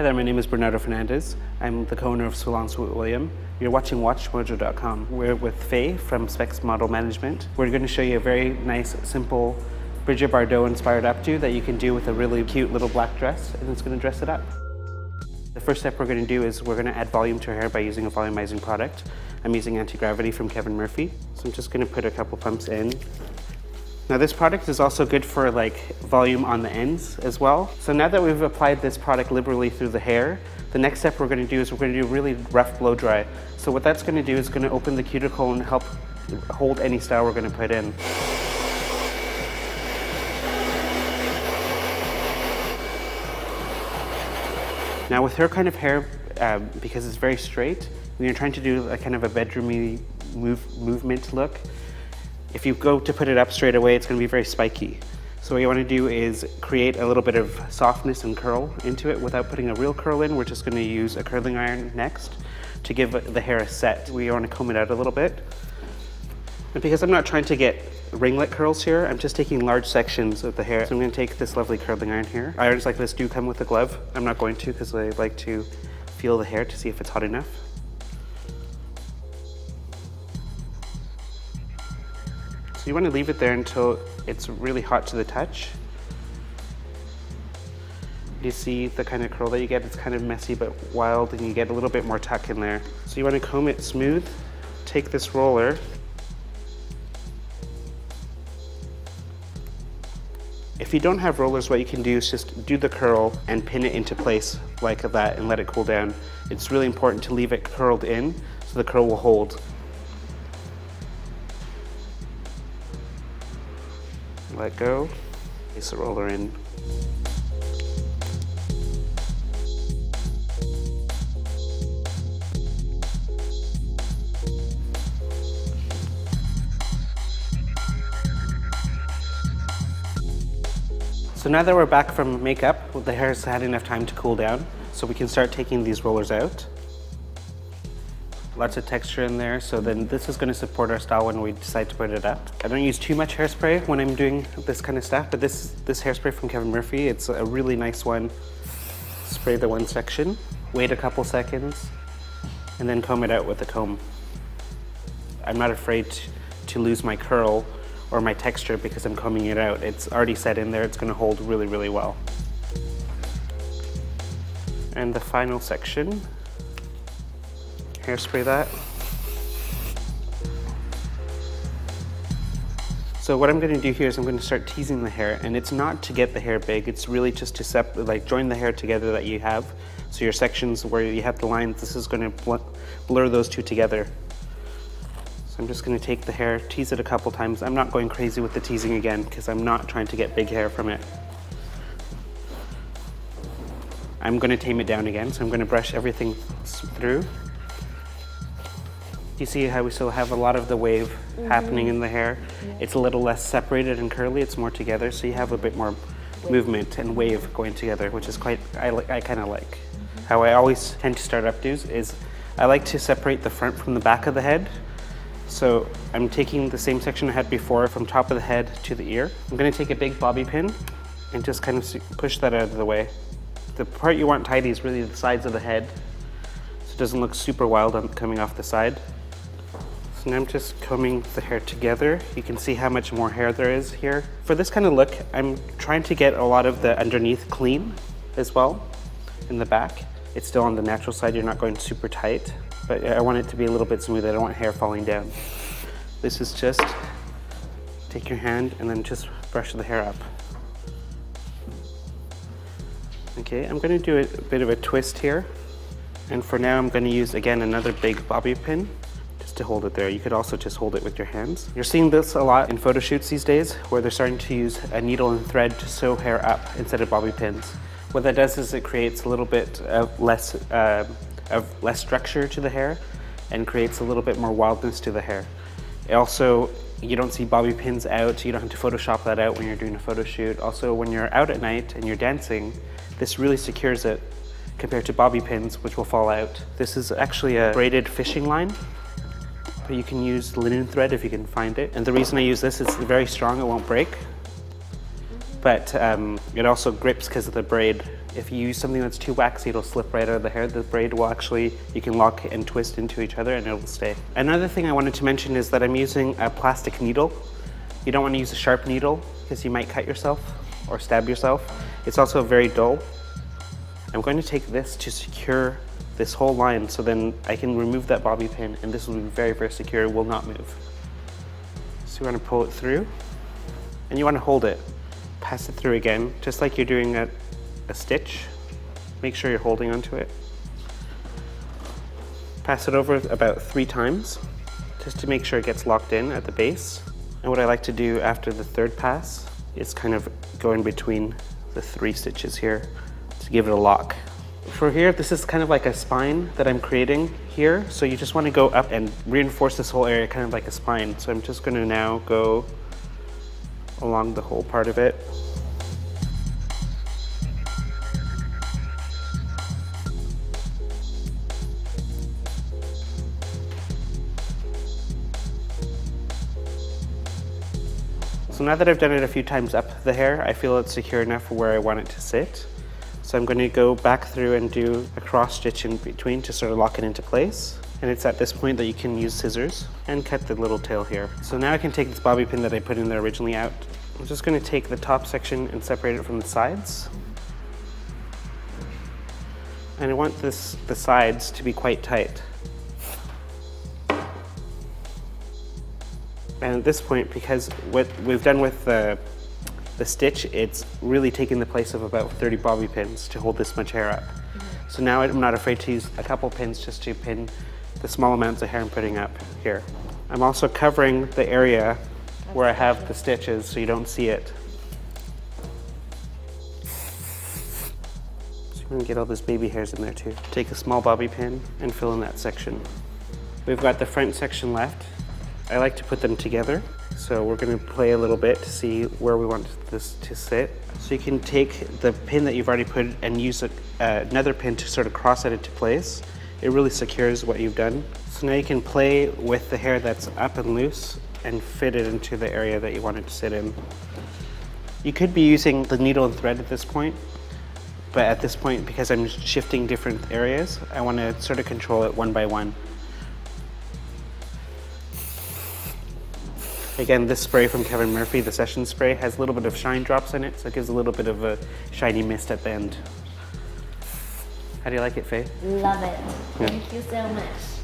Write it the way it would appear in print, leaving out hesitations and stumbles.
Hi there, my name is Bernardo Fernandez. I'm the co-owner of Salon with William. You're watching WatchMojo.com. We're with Faye from Specs Model Management. We're going to show you a very nice, simple Brigitte Bardot inspired updo that you can do with a really cute little black dress, and it's going to dress it up. The first step we're going to do is we're going to add volume to her hair by using a volumizing product. I'm using anti-gravity from Kevin Murphy. So I'm just going to put a couple pumps in. Now this product is also good for like volume on the ends as well. So now that we've applied this product liberally through the hair, the next step we're going to do is we're going to do really rough blow dry. So what that's going to do is going to open the cuticle and help hold any style we're going to put in. Now with her kind of hair, because it's very straight, when you're trying to do a kind of a bedroomy movement look, if you go to put it up straight away, it's going to be very spiky. So what you want to do is create a little bit of softness and curl into it without putting a real curl in. We're just going to use a curling iron next to give the hair a set. We want to comb it out a little bit. And because I'm not trying to get ringlet curls here, I'm just taking large sections of the hair. So I'm going to take this lovely curling iron here. Irons like this do come with a glove. I'm not going to because I like to feel the hair to see if it's hot enough. So you want to leave it there until it's really hot to the touch. You see the kind of curl that you get? It's kind of messy but wild, and you get a little bit more tuck in there. So you want to comb it smooth, take this roller, if you don't have rollers, what you can do is just do the curl and pin it into place like that and let it cool down. It's really important to leave it curled in so the curl will hold. Let go, place the roller in. So now that we're back from makeup, the hair's had enough time to cool down, so we can start taking these rollers out. Lots of texture in there, so then this is going to support our style when we decide to put it up. I don't use too much hairspray when I'm doing this kind of stuff, but this hairspray from Kevin Murphy, it's a really nice one. Spray the one section, wait a couple seconds, and then comb it out with a comb. I'm not afraid to lose my curl or my texture because I'm combing it out. It's already set in there, it's going to hold really, really well. And the final section. Hairspray that. So what I'm going to do here is I'm going to start teasing the hair, and it's not to get the hair big, it's really just to join the hair together that you have. So your sections where you have the lines, this is going to blur those two together. So I'm just going to take the hair, tease it a couple times. I'm not going crazy with the teasing again because I'm not trying to get big hair from it. I'm going to tame it down again, so I'm going to brush everything through. You see how we still have a lot of the wave happening in the hair. It's a little less separated and curly, it's more together, so you have a bit more movement and wave going together, which is I kind of like. How I always tend to start updos is I like to separate the front from the back of the head. So I'm taking the same section I had before from top of the head to the ear. I'm going to take a big bobby pin and just kind of push that out of the way. The part you want tidy is really the sides of the head, so it doesn't look super wild coming off the side. So now I'm just combing the hair together. You can see how much more hair there is here. For this kind of look, I'm trying to get a lot of the underneath clean as well in the back. It's still on the natural side, you're not going super tight, but I want it to be a little bit smooth. I don't want hair falling down. This is just take your hand and then just brush the hair up. Okay, I'm going to do a bit of a twist here. And for now, I'm going to use, again, another big bobby pin just to hold it there. You could also just hold it with your hands. You're seeing this a lot in photo shoots these days, where they're starting to use a needle and thread to sew hair up instead of bobby pins. What that does is it creates a little bit of less structure to the hair and creates a little bit more wildness to the hair. It also, you don't see bobby pins out, so you don't have to Photoshop that out when you're doing a photo shoot. Also, when you're out at night and you're dancing, this really secures it compared to bobby pins, which will fall out. This is actually a braided fishing line, but you can use linen thread if you can find it. And the reason I use this is very strong, it won't break. but it also grips because of the braid. If you use something that's too waxy, it'll slip right out of the hair. The braid will actually, you can lock and twist into each other and it'll stay. Another thing I wanted to mention is that I'm using a plastic needle. You don't want to use a sharp needle because you might cut yourself or stab yourself. It's also very dull. I'm going to take this to secure this whole line, so then I can remove that bobby pin and this will be very, very secure, it will not move. So you want to pull it through and you want to hold it. Pass it through again, just like you're doing a stitch. Make sure you're holding onto it. Pass it over about 3 times, just to make sure it gets locked in at the base. And what I like to do after the 3rd pass is kind of go in between the 3 stitches here to give it a lock. For here, this is kind of like a spine that I'm creating here. So you just want to go up and reinforce this whole area kind of like a spine. So I'm just going to now go along the whole part of it. So now that I've done it a few times up the hair, I feel it's secure enough for where I want it to sit. So I'm going to go back through and do a cross stitch in between to sort of lock it into place. And it's at this point that you can use scissors and cut the little tail here. So now I can take this bobby pin that I put in there originally out. I'm just going to take the top section and separate it from the sides. And I want the sides to be quite tight. And at this point, because what we've done with the stitch, it's really taken the place of about 30 bobby pins to hold this much hair up. So now I'm not afraid to use a couple pins just to pin the small amounts of hair I'm putting up here. I'm also covering the area where I have the stitches so you don't see it. So you can get all those baby hairs in there too. Take a small bobby pin and fill in that section. We've got the front section left. I like to put them together. So we're going to play a little bit to see where we want this to sit. So you can take the pin that you've already put and use another pin to sort of cross it into place. It really secures what you've done. So now you can play with the hair that's up and loose and fit it into the area that you want it to sit in. You could be using the needle and thread at this point, but at this point, because I'm shifting different areas, I want to sort of control it one by one. Again, this spray from Kevin Murphy, the Session Spray, has a little bit of shine drops in it, so it gives a little bit of a shiny mist at the end. How do you like it, Faye? Love it. Thank you so much.